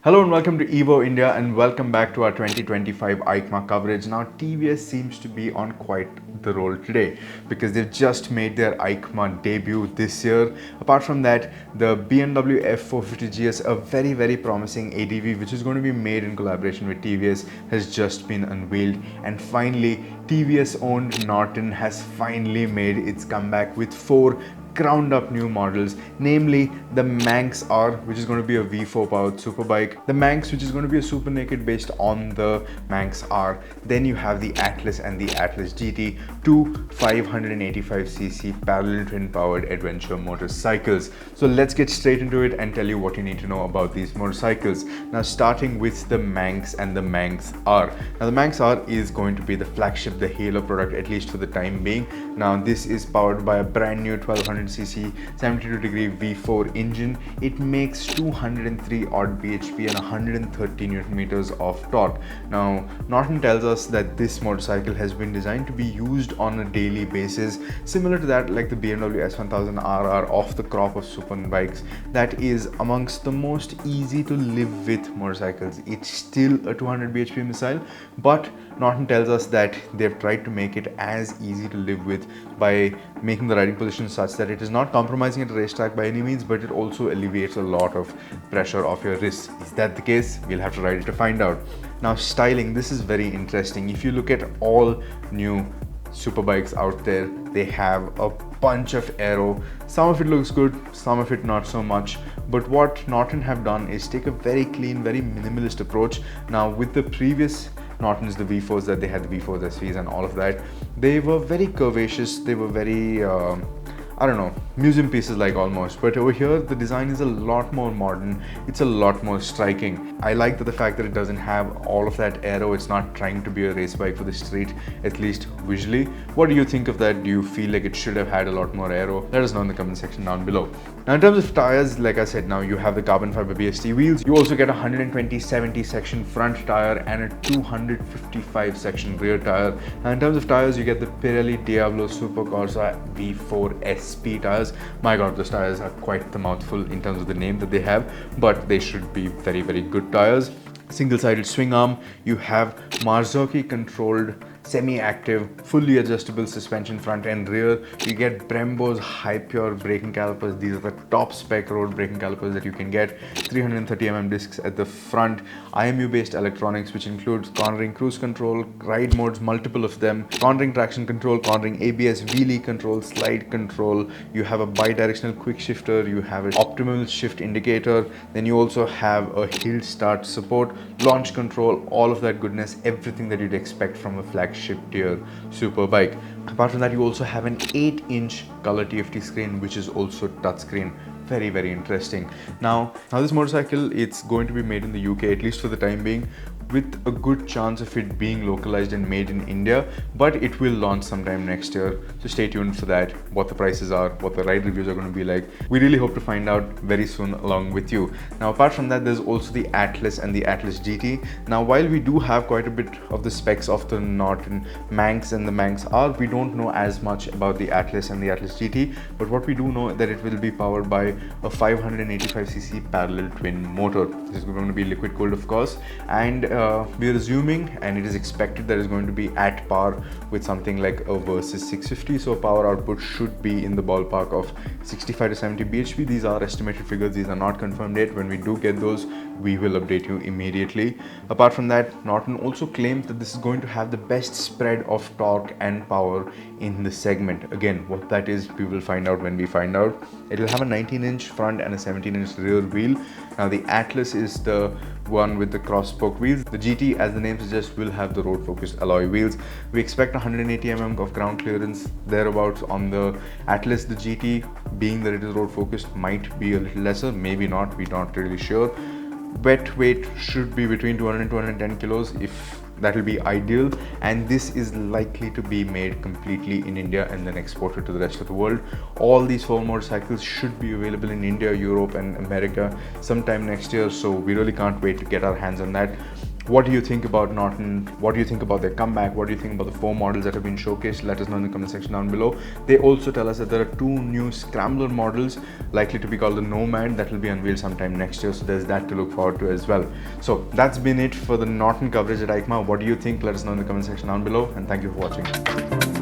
Hello and welcome to Evo India and welcome back to our 2025 EICMA coverage. Now TVS seems to be on quite the roll today because they've just made their EICMA debut this year. Apart from that, the BMW F450 GS, a very promising ADV which is going to be made in collaboration with TVS, has just been unveiled. And finally, TVS owned Norton has finally made its comeback with four ground up new models, namely the Manx R, which is going to be a V4 powered superbike, the Manx, which is going to be a super naked based on the Manx R. Then you have the Atlas and the Atlas GT, two 585cc parallel twin powered adventure motorcycles. So let's get straight into it and tell you what you need to know about these motorcycles. Now starting with the Manx and the Manx R. Now the Manx R is going to be the flagship, the halo product, at least for the time being. Now this is powered by a brand new 1200cc 72 degree V4 engine. It makes 203 odd bhp and 130 newton meters of torque. Now Norton tells us that this motorcycle has been designed to be used on a daily basis, similar to that like the BMW S1000RR off the crop of super bikes. That is amongst the most easy to live with motorcycles. It's still a 200 bhp missile, but Norton tells us that they've tried to make it as easy to live with by making the riding position such that it is not compromising at a racetrack by any means, but it also alleviates a lot of pressure off your wrists. Is that the case? We'll have to ride it to find out. Now styling, this is very interesting. If you look at all new superbikes out there, they have a bunch of aero. Some of it looks good, some of it not so much. But what Norton have done is take a very clean, very minimalist approach. Now with the previous Nortons, the V4s that they had, the V4s, SVs and all of that, they were very curvaceous, they were very museum pieces like almost. But over here the design is a lot more modern, it's a lot more striking. I like the fact that it doesn't have all of that aero. It's not trying to be a race bike for the street, at least visually. What do you think of that? Do you feel like it should have had a lot more aero? Let us know in the comment section down below. Now in terms of tires, like I said, now you have the carbon fiber BST wheels. You also get a 120/70 section front tire and a 255 section rear tire. Now in terms of tires, you get the Pirelli Diablo Supercorsa V4 SP tires. My god, those tires are quite the mouthful in terms of the name that they have, but they should be very good tires. Single-sided swing arm. You have Marzocchi controlled semi-active, fully adjustable suspension front and rear. You get Brembo's high pure braking calipers. These are the top spec road braking calipers that you can get. 330mm discs at the front. IMU based electronics, which includes cornering cruise control, ride modes, multiple of them, cornering traction control, cornering ABS, wheelie control, slide control. You have a bi-directional quick shifter. You have an optimal shift indicator. Then you also have a hill start support, launch control, all of that goodness, everything that you'd expect from a flagship tier super bike. Apart from that, you also have an 8-inch color TFT screen, which is also touchscreen. Very interesting. Now this motorcycle, it's going to be made in the UK, at least for the time being, with a good chance of it being localized and made in India, but it will launch sometime next year, so stay tuned for that, what the prices are, what the ride reviews are going to be like. We really hope to find out very soon along with you. Now apart from that, there's also the Atlas and the Atlas GT. Now while we do have quite a bit of the specs of the Norton Manx and the Manx R, we don't know as much about the Atlas and the Atlas GT, but what we do know that it will be powered by a 585cc parallel twin motor. This is going to be liquid cooled, of course, and we are assuming, and it is expected, that is going to be at par with something like a Versys 650. So power output should be in the ballpark of 65 to 70 bhp. These are estimated figures, these are not confirmed yet. When we do get those, we will update you immediately. Apart from that, Norton also claims that this is going to have the best spread of torque and power in the segment. Again, what that is, we will find out when we find out. It will have a 19-inch front and a 17-inch rear wheel. Now the Atlas is the one with the cross spoke wheels. The GT, as the name suggests, will have the road focused alloy wheels. We expect 180mm of ground clearance thereabouts on the Atlas. The GT, being that it is road focused, might be a little lesser, maybe not, we're not really sure. Wet weight should be between 200 and 210 kilos, if that will be ideal, and this is likely to be made completely in India and then exported to the rest of the world. All these four motorcycles should be available in India, Europe and America sometime next year, so we really can't wait to get our hands on that. What do you think about Norton? What do you think about their comeback? What do you think about the 4 models that have been showcased? Let us know in the comment section down below. They also tell us that there are 2 new Scrambler models likely to be called the Nomad that will be unveiled sometime next year. So there's that to look forward to as well. So that's been it for the Norton coverage at EICMA. What do you think? Let us know in the comment section down below, and thank you for watching.